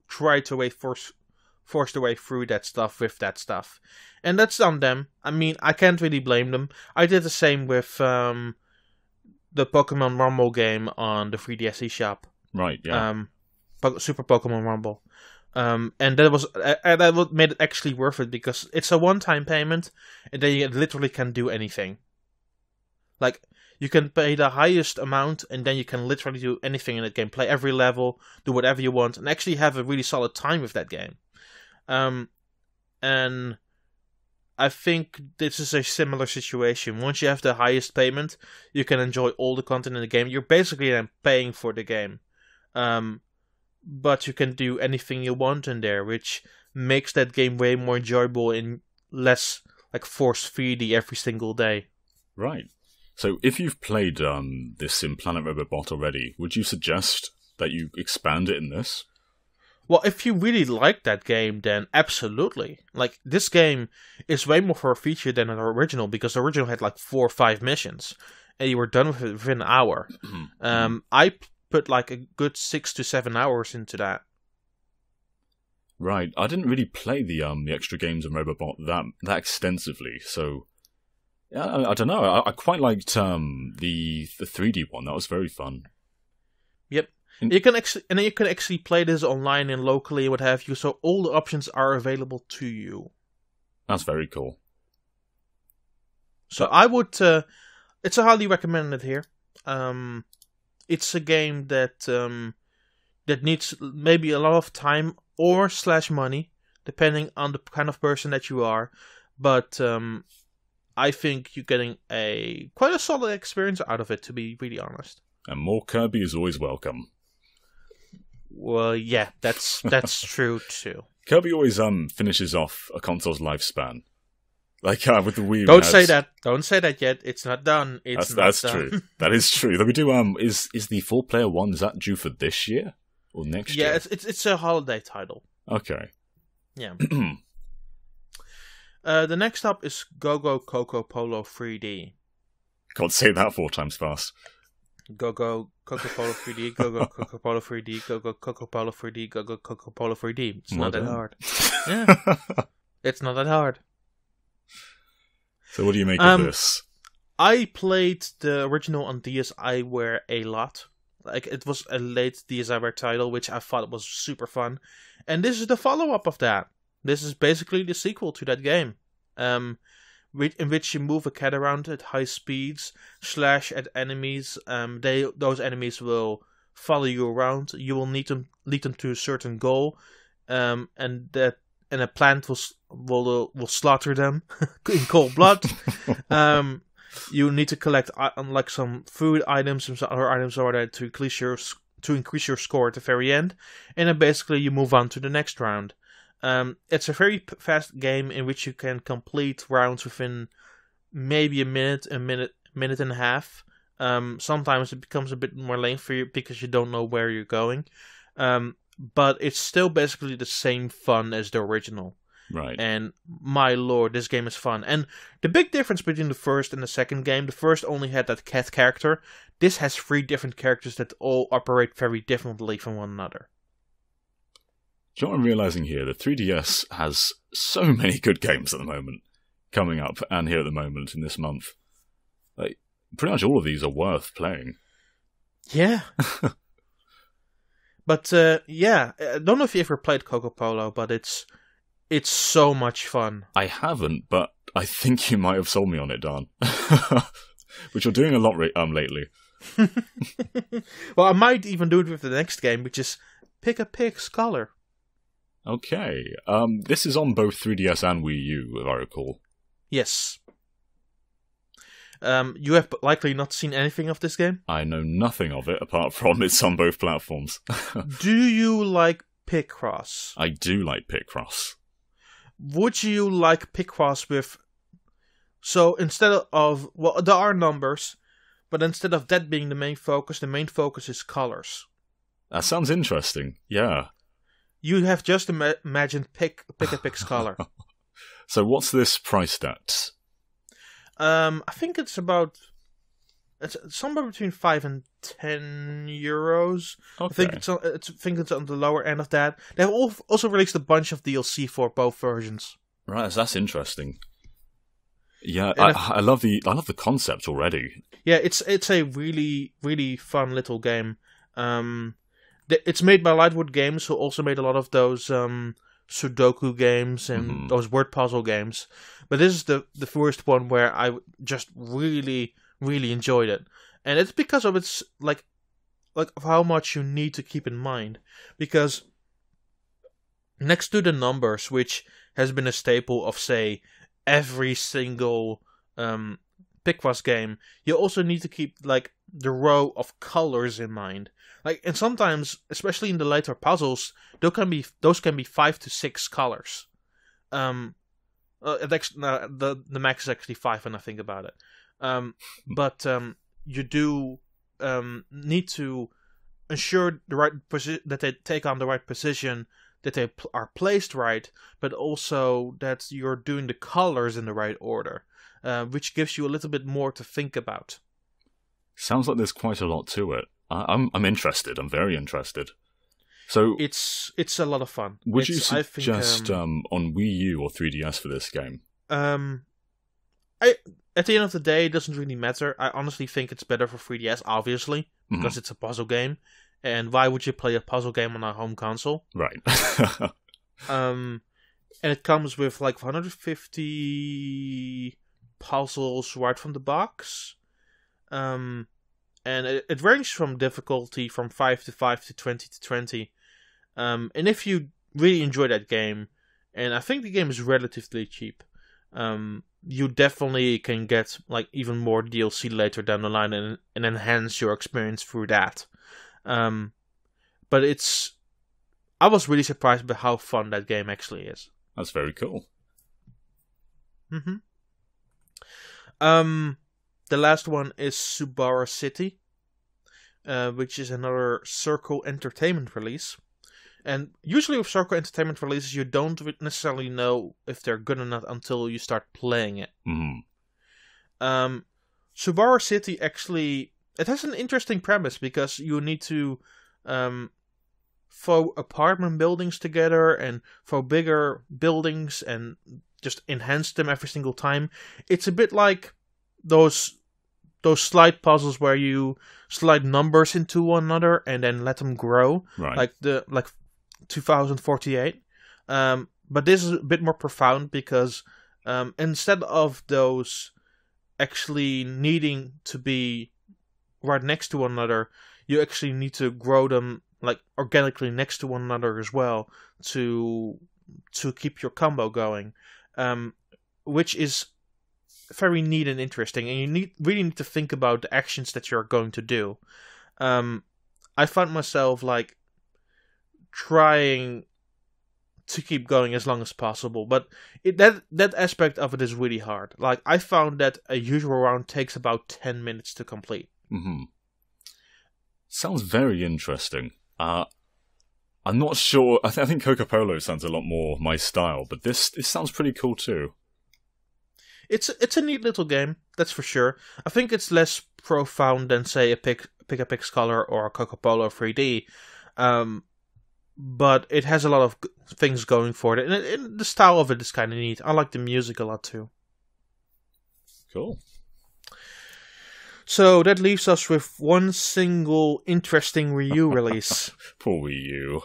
try to force their way through that stuff with that stuff, and that's on them. I mean, I can't really blame them. I did the same with the Pokemon Rumble game on the 3DS eShop. Right. Yeah. Super Pokemon Rumble. And that made it actually worth it because it's a one-time payment, and then you literally can do anything. Like, you can pay the highest amount, and then you can literally do anything in the game. Play every level, do whatever you want, and actually have a really solid time with that game. And I think this is a similar situation. Once you have the highest payment, you can enjoy all the content in the game. You're basically then paying for the game. But you can do anything you want in there, which makes that game way more enjoyable and less like force feed every single day. Right. So if you've played this in Planet Robobot already, would you suggest that you expand it in this? Well, if you really like that game, then absolutely. Like, this game is way more for a feature than an original, because the original had like 4 or 5 missions, and you were done with it within an hour. I put like a good 6 to 7 hours into that. Right. I didn't really play the extra games in Robobot that extensively, so yeah, I don't know. I quite liked the 3D one. That was very fun. Yep. You can actually play this online and locally and what have you, so all the options are available to you. That's very cool. So I would, it's a highly recommended here. It's a game that needs maybe a lot of time or / money, depending on the kind of person that you are. But I think you're getting quite a solid experience out of it, to be really honest. And more Kirby is always welcome. Well, yeah, that's true too. Kirby always finishes off a console's lifespan, like with the Wii. Don't say that. Don't say that yet. It's not done. That's true. That is true. Though we do. Is the 4-player one? Is that due for this year or next year? Yeah, it's a holiday title. Okay. Yeah. The next up is Go-Go Coco Polo 3D. Can't say that 4 times fast. Go-Go Coco Polo 3D, Go-Go Coco Polo 3D, Go-Go Coco Polo 3D, Go-Go Coco Polo 3D. It's not that hard. Yeah. It's not that hard. So what do you make of this? I played the original on DSiWare a lot. Like, it was a late DSiWare title, which I thought was super fun. And this is the follow-up of that. This is basically the sequel to that game. In which you move a cat around at high speeds, slash at enemies. Those enemies will follow you around. You will lead them to a certain goal, and a plant will slaughter them in cold blood. You need to collect like some food items, some other items over there to increase your score at the very end, and then basically you move on to the next round. It's a very fast game in which you can complete rounds within maybe a minute and a half. Sometimes it becomes a bit more lengthy because you don't know where you're going. But it's still basically the same fun as the original. Right. And my lord, this game is fun. And the big difference between the first and the second game, the first only had that cat character. This has 3 different characters that all operate very differently from one another. Do you know what I'm realising here? The 3DS has so many good games at the moment coming up and here at the moment in this month. Like, pretty much all of these are worth playing. Yeah. But, yeah, I don't know if you ever played Coco Polo, but it's so much fun. I haven't, but I think you might have sold me on it, Daan. Which you're doing a lot lately. Well, I might even do it with the next game, which is Pic-a-Pix Color. Okay. This is on both 3DS and Wii U, if I recall. Yes. You have likely not seen anything of this game? I know nothing of it, apart from it's on both platforms. Do you like Picross? I do like Picross. Would you like Picross with... So, instead of... Well, there are numbers, but instead of that being the main focus is colors. That sounds interesting, yeah. You have just imagined Pic-a-Pix Color. So what's this priced at? I think it's about... It's somewhere between 5 and 10 euros. Okay. I think it's on the lower end of that. They have also released a bunch of DLC for both versions. Right, that's interesting. Yeah, I love the concept already. Yeah, it's a really, really fun little game. It's made by Lightwood Games, who also made a lot of those Sudoku games and those word puzzle games. But this is the first one where I just really, really enjoyed it. And it's because of its like of how much you need to keep in mind. Because next to the numbers, which has been a staple of, say, every single Picross game, you also need to keep like the row of colors in mind. Like, and sometimes, especially in the later puzzles, those can be 5 to 6 colors. The max is actually 5 when I think about it. But you do need to ensure the right that they take on the right position, that they are placed right, but also that you're doing the colors in the right order, which gives you a little bit more to think about. Sounds like there's quite a lot to it. I'm interested. I'm very interested. So it's a lot of fun. Would you suggest on Wii U or 3DS for this game? At the end of the day, it doesn't really matter. I honestly think it's better for 3DS, obviously, because it's a puzzle game. And why would you play a puzzle game on a home console? Right. And it comes with like 150 puzzles right from the box. And it ranges from difficulty from 5 to 5 to 20 to 20. And if you really enjoy that game, and I think the game is relatively cheap, you definitely can get like even more DLC later down the line and enhance your experience through that. But I was really surprised by how fun that game actually is. That's very cool. The last one is Subara City, which is another Circle Entertainment release. And usually with Circle Entertainment releases, you don't necessarily know if they're good or not until you start playing it. Subara City actually, it has an interesting premise because you need to throw apartment buildings together and throw bigger buildings and just enhance them every single time. It's a bit like those slide puzzles where you slide numbers into one another and then let them grow, right? Like 2048. But this is a bit more profound because instead of those actually needing to be right next to one another, you actually need to grow them like organically next to one another as well to keep your combo going, which is very neat and interesting. And you really need to think about the actions that you're going to do. I found myself like trying to keep going as long as possible, but that aspect of it is really hard. Like I found that a usual round takes about 10 minutes to complete. Sounds very interesting. I'm not sure. I think Coca Polo sounds a lot more my style, but this sounds pretty cool too. It's a neat little game, that's for sure. I think it's less profound than say a Pic-a-Pix Color or a Coca Polo 3D, but it has a lot of things going for it, and the style of it is kind of neat. I like the music a lot too. Cool. So that leaves us with one single interesting Wii U release. Poor Wii U.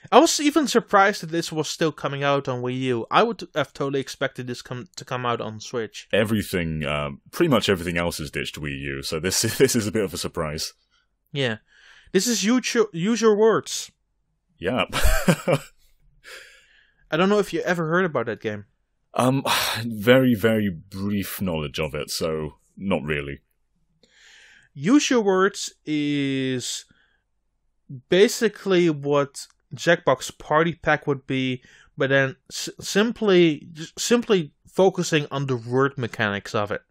I was even surprised that this was still coming out on Wii U. I would have totally expected this to come out on Switch. Everything, pretty much everything else is ditched Wii U, so this is a bit of a surprise. Yeah. This is Use Your Words. Yeah. I don't know if you ever heard about that game. Very, very brief knowledge of it, so not really. Use Your Words is basically what Jackbox Party Pack would be, but then simply focusing on the word mechanics of it.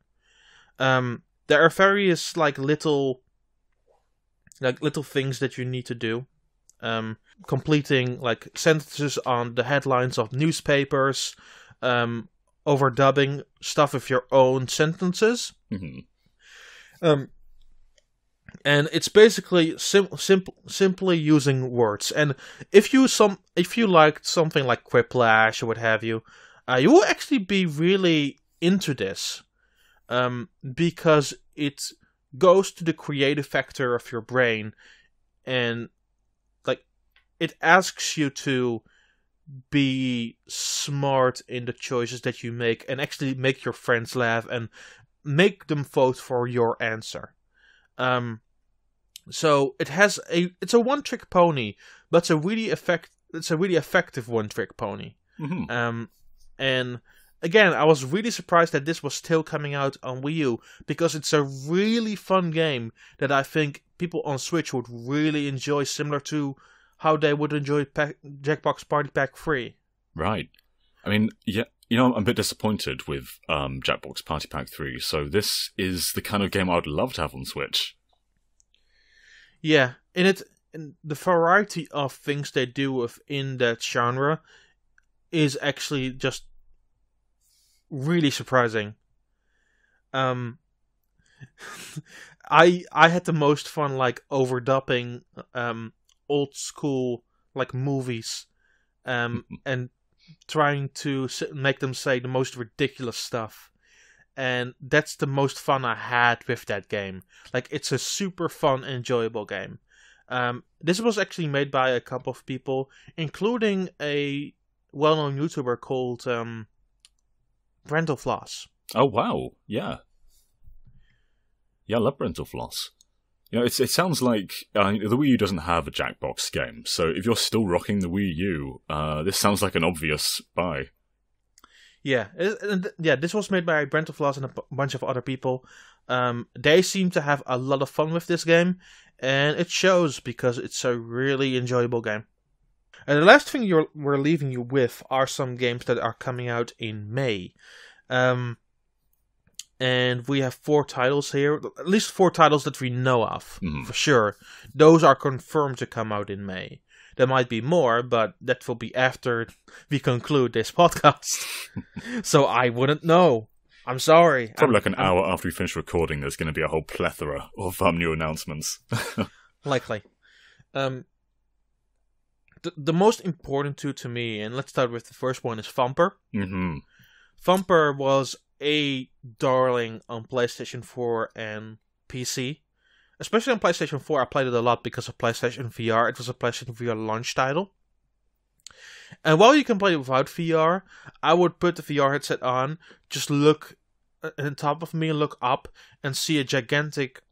There are various little things that you need to do. Completing sentences on the headlines of newspapers, overdubbing stuff with your own sentences. And it's basically simply using words. And if you liked something like Quiplash or what have you, you will actually be really into this, because it goes to the creative factor of your brain, and it asks you to be smart in the choices that you make, and actually make your friends laugh and make them vote for your answer. So it's a one-trick pony, but it's a really effective one-trick pony. And again, I was really surprised that this was still coming out on Wii U, because it's a really fun game that I think people on Switch would really enjoy, similar to how they would enjoy Jackbox Party Pack 3. Right. I mean, yeah, I'm a bit disappointed with Jackbox Party Pack 3, so this is the kind of game I would love to have on Switch. Yeah, and the variety of things they do within that genre is actually just really surprising. I had the most fun overdubbing old school movies and trying to make them say the most ridiculous stuff. And that's the most fun I had with that game. It's a super fun, enjoyable game. This was actually made by a couple of people, including a well-known YouTuber called Rental Floss. Oh, wow. Yeah. Yeah, I love Rental Floss. It sounds like the Wii U doesn't have a Jackbox game, so if you're still rocking the Wii U, this sounds like an obvious buy. Yeah, this was made by Rental Floss and a bunch of other people. They seem to have a lot of fun with this game, and it shows because it's a really enjoyable game. And the last thing we're leaving you with are some games that are coming out in May. And we have 4 titles here, at least 4 titles that we know of, for sure. Those are confirmed to come out in May. There might be more, but that will be after we conclude this podcast. So I wouldn't know. I'm sorry. Probably an hour after we finish recording, there's going to be a whole plethora of new announcements. Likely. The most important two to me, and let's start with the first one, is Thumper. Mm-hmm. Thumper was a darling on PlayStation 4 and PC. Especially on PlayStation 4, I played it a lot because of PlayStation VR. It was a PlayStation VR launch title. And while you can play it without VR, I would put the VR headset on, just look on top of me, look up, and see a gigantic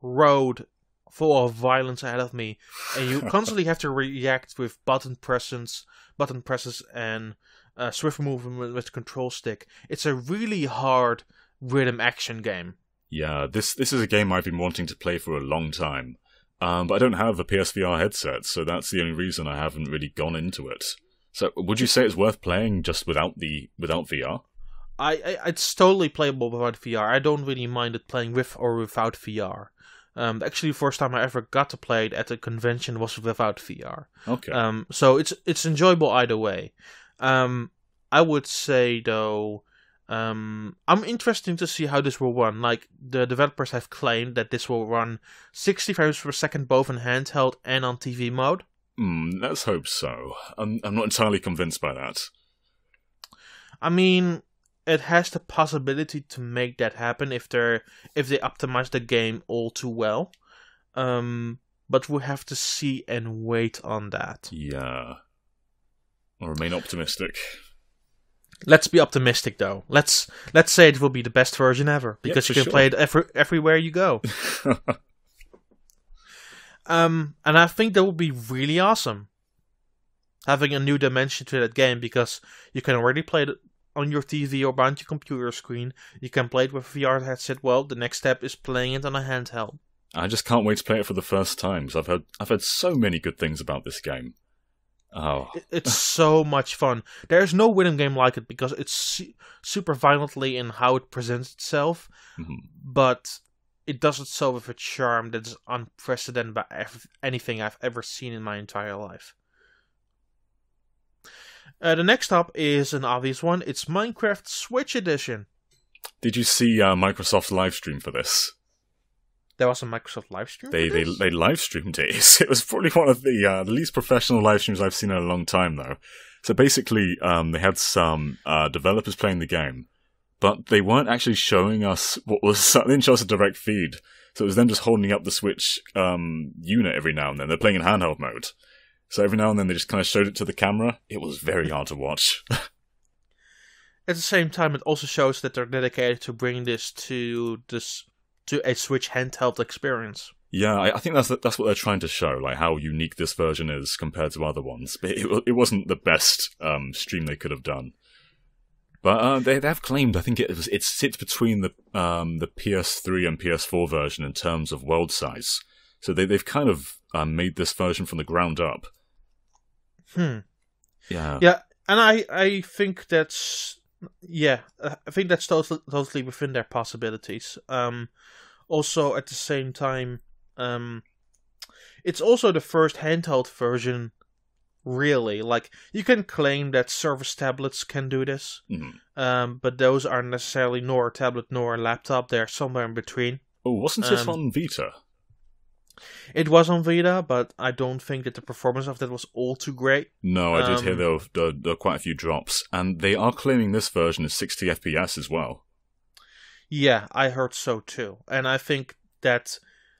road full of violence ahead of me. And you constantly have to react with button presses, and swift movement with the control stick. It's a really hard rhythm action game. Yeah, this is a game I've been wanting to play for a long time. But I don't have a PSVR headset, so that's the only reason I haven't really gone into it. So, would you say it's worth playing just without VR? It's totally playable without VR. I don't really mind it playing with or without VR. Actually, the first time I ever got to play it at a convention was without VR. Okay. So it's enjoyable either way. I would say though, I'm interested to see how this will run. The developers have claimed that this will run 60 frames per second both in handheld and on TV mode. Let's hope so. I'm not entirely convinced by that. I mean, it has the possibility to make that happen if they optimize the game all too well. But we'll have to see and wait on that. Yeah. I'll remain optimistic. Let's be optimistic, though. Let's say it will be the best version ever, because you can play it everywhere you go. And I think that would be really awesome, having a new dimension to that game, because you can already play it on your TV or on your computer screen. You can play it with a VR headset. Well, the next step is playing it on a handheld. I just can't wait to play it for the first time. So I've heard so many good things about this game. Oh, it's so much fun. There's no rhythm game like it because it's super violently in how it presents itself, but it does it so with a charm that is unprecedented by anything I've ever seen in my entire life. The next up is an obvious one. It's Minecraft Switch Edition. Did you see Microsoft's live stream for this? There was a Microsoft live stream? They live streamed it. It was probably one of the least professional live streams I've seen in a long time, though. So basically, they had some developers playing the game, but they weren't actually showing us what was. They didn't show us a direct feed, so it was them just holding up the Switch unit every now and then. They're playing in handheld mode, so every now and then they just kind of showed it to the camera. It was very hard to watch. At the same time, it also shows that they're dedicated to bringing this to a Switch handheld experience. Yeah, I think that's what they're trying to show, like how unique this version is compared to other ones. But it wasn't the best stream they could have done. But they have claimed, I think it sits between the PS3 and PS4 version in terms of world size. So they've kind of made this version from the ground up. Yeah. Yeah. Yeah. And I think that's I think that's totally within their possibilities. Also at the same time, it's also the first handheld version. Really, like, you can claim that Surface tablets can do this, but those aren't necessarily nor a tablet nor a laptop. They're somewhere in between. Oh, wasn't it on Vita? It was on Vita, but I don't think that the performance of that was all too great. No, I did hear there were quite a few drops, and they are claiming this version is 60 FPS as well. Yeah, I heard so too, and I think that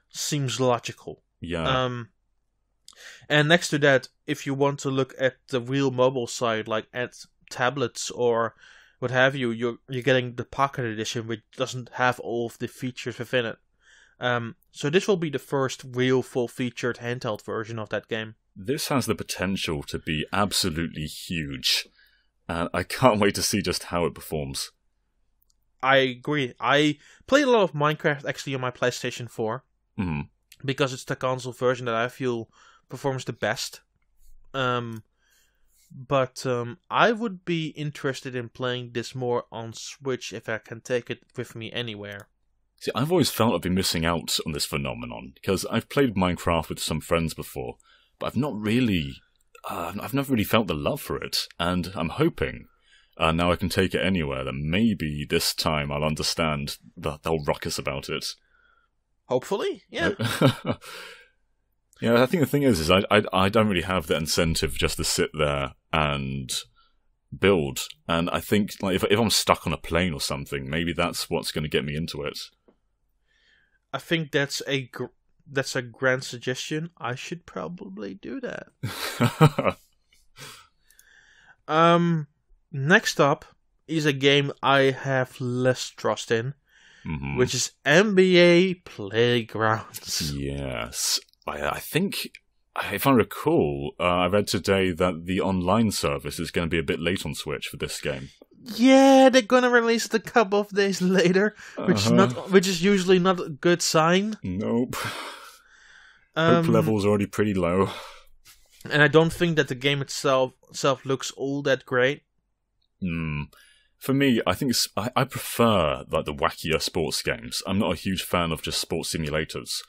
seems logical. Yeah. And next to that, if you want to look at the real mobile side, like at tablets or what have you, you're getting the Pocket Edition, which doesn't have all of the features within it. So this will be the first real full-featured handheld version of that game. This has the potential to be absolutely huge, and I can't wait to see just how it performs. I agree. I played a lot of Minecraft actually on my PlayStation 4, because it's the console version that I feel performs the best. But I would be interested in playing this more on Switch if I can take it with me anywhere. See, I've always felt I've been missing out on this phenomenon, because I've played Minecraft with some friends before, but I've never really felt the love for it, and I'm hoping now I can take it anywhere, that maybe this time I'll understand the whole ruckus about it. Hopefully, yeah. Yeah, I think the thing is I don't really have the incentive just to sit there and build. And I think, like, if I'm stuck on a plane or something, maybe that's what's going to get me into it. I think that's a grand suggestion. I should probably do that. Next up is a game I have less trust in, which is NBA Playgrounds. Yes. I think, if I recall, I read today that the online service is going to be a bit late on Switch for this game. Yeah, they're going to release it a couple of days later, which is usually not a good sign. Nope. Hope level's already pretty low. And I don't think that the game itself looks all that great. For me, I think I prefer like the wackier sports games. I'm not a huge fan of just sports simulators.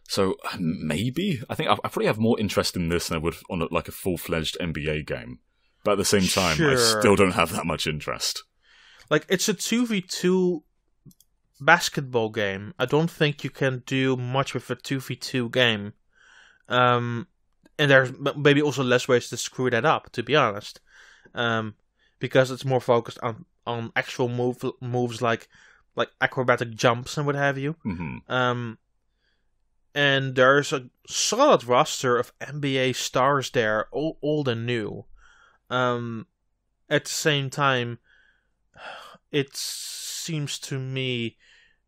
So maybe I think I probably have more interest in this than I would on a full-fledged NBA game. But at the same time, I still don't have that much interest. Like, it's a 2v2 basketball game. I don't think you can do much with a 2v2 game. And there's maybe also less ways to screw that up, to be honest. Because it's more focused on actual moves like acrobatic jumps and what have you. And there's a solid roster of NBA stars there, old and new. At the same time, it seems to me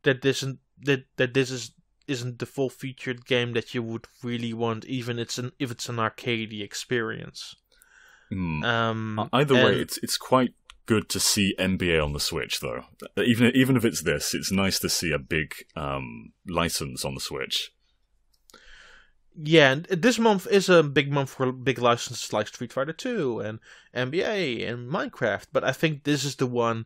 that this isn't the full-featured game that you would really want, even if it's an arcadey experience. Either way, it's quite good to see NBA on the Switch, though. Even if it's this, it's nice to see a big license on the Switch. Yeah, and this month is a big month for big licenses like Street Fighter 2 and NBA and Minecraft, but I think this is the one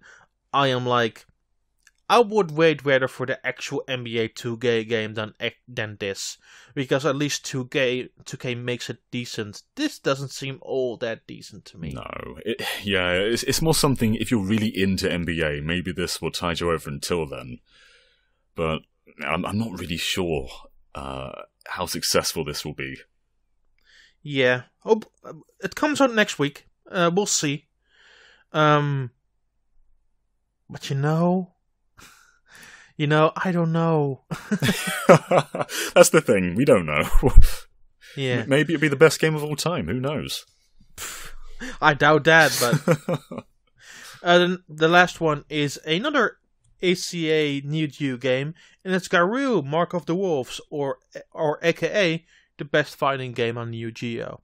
I would wait rather for the actual NBA 2K game than this, because at least 2K makes it decent. This doesn't seem all that decent to me. No, it's more something, if you're really into NBA, maybe this will tide you over until then. But I'm not really sure how successful this will be. Yeah, it comes out next week. We'll see. But I don't know. That's the thing. We don't know. Yeah, maybe it'll be the best game of all time. Who knows? I doubt that. But the last one is another ACA Neo Geo game, and it's Garou: Mark of the Wolves, or AKA the best fighting game on Neo Geo.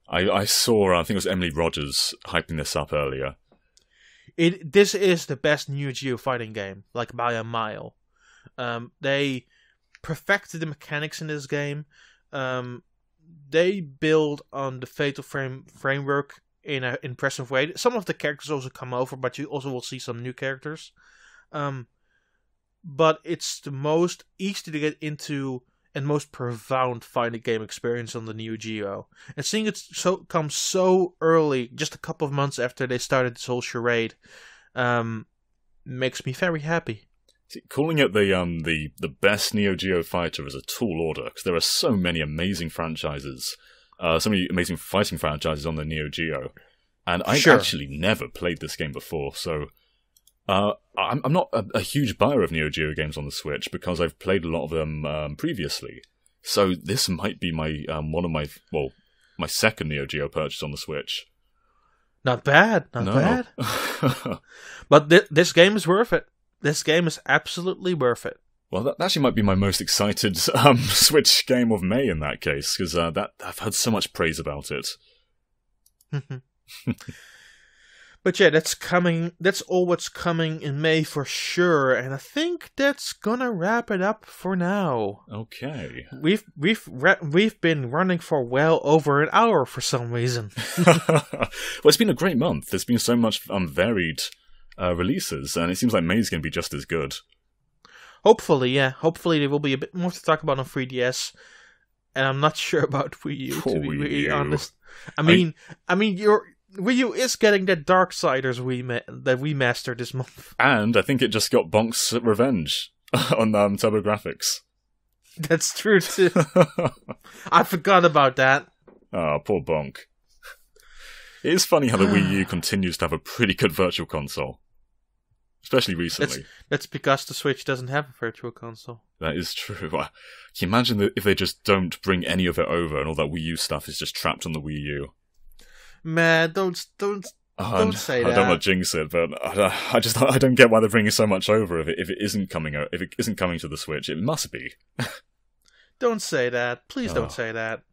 I saw, I think it was Emily Rogers hyping this up earlier. This is the best Neo Geo fighting game, like by a mile. They perfected the mechanics in this game. They build on the Fatal framework in an impressive way. Some of the characters also come over, but you also will see some new characters. But it's the most easy to get into and most profound fighting game experience on the Neo Geo. And seeing it come so early, just a couple of months after they started this whole charade, makes me very happy. See, calling it the best Neo Geo fighter is a tall order, because there are so many amazing franchises, so many amazing fighting franchises on the Neo Geo, and I've actually never played this game before, so I'm not a huge buyer of Neo Geo games on the Switch because I've played a lot of them previously. So this might be my my second Neo Geo purchase on the Switch. Not bad, not bad. But this game is worth it. This game is absolutely worth it. Well, that actually might be my most excited Switch game of May in that case, because I've heard so much praise about it. But yeah, that's coming. That's all what's coming in May for sure, and I think that's gonna wrap it up for now. Okay. We've been running for well over an hour for some reason. Well, it's been a great month. There's been so much varied releases, and it seems like May's going to be just as good. Hopefully, yeah. Hopefully, there will be a bit more to talk about on 3DS, and I'm not sure about Wii U. To be really honest, I mean, your Wii U is getting that Darksiders that we mastered this month. And I think it just got Bonk's revenge on TurboGrafx. That's true, too. I forgot about that. Oh, poor Bonk. It is funny how the Wii U continues to have a pretty good virtual console. Especially recently. That's because the Switch doesn't have a virtual console. That is true. Can you imagine if they just don't bring any of it over and all that Wii U stuff is just trapped on the Wii U? Man, don't say that. I don't want to jinx it, but I don't get why they're bringing so much over if it isn't coming to the Switch. It must be. Don't say that. Please don't say that.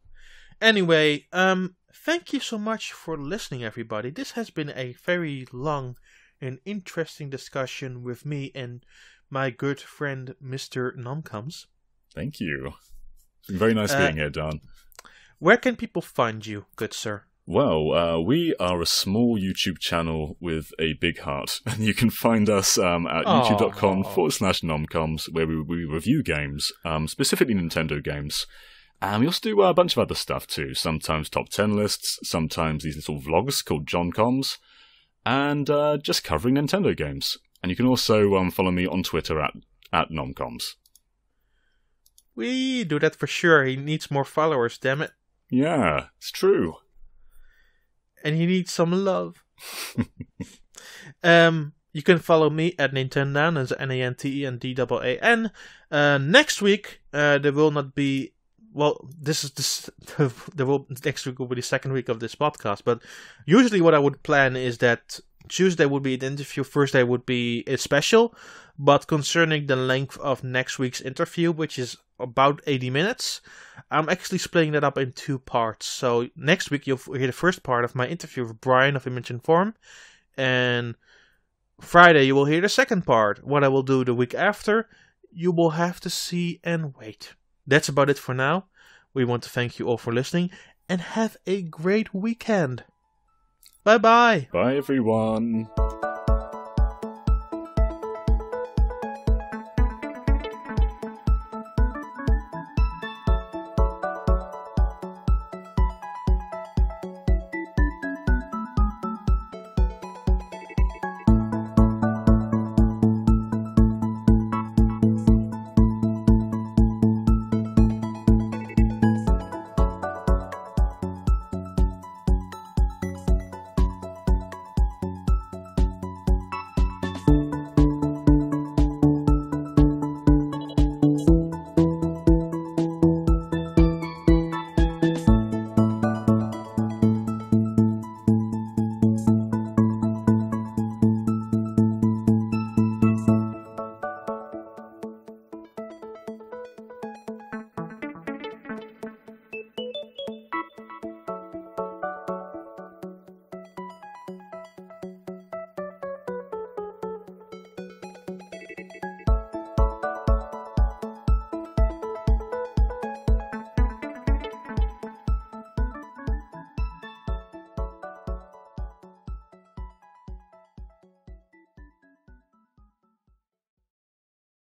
Anyway, thank you so much for listening, everybody. This has been a very long and interesting discussion with me and my good friend, Mr. NomComms. Thank you. It's been very nice being here, Daan. Where can people find you, good sir? Well, we are a small YouTube channel with a big heart. And you can find us at youtube.com/nomcoms, where we review games, specifically Nintendo games. And we also do a bunch of other stuff too. Sometimes top 10 lists, sometimes these little vlogs called JohnComms, and just covering Nintendo games. And you can also follow me on Twitter at NomComms. We do that for sure. He needs more followers, damn it. Yeah, it's true. And he needs some love. You can follow me at Nintendaan, that's NANTENDAAN. Next week, there will not be. Well, next week will be the second week of this podcast. But usually, what I would plan is that Tuesday would be an interview, Thursday would be a special. But concerning the length of next week's interview, which is about 80 minutes, I'm actually splitting that up in two parts. So next week you'll hear the first part of my interview with Brian of Image Inform, and Friday you will hear the second part. What I will do the week after, you will have to see and wait. That's about it for now. We want to thank you all for listening, and have a great weekend. Bye bye. Bye everyone.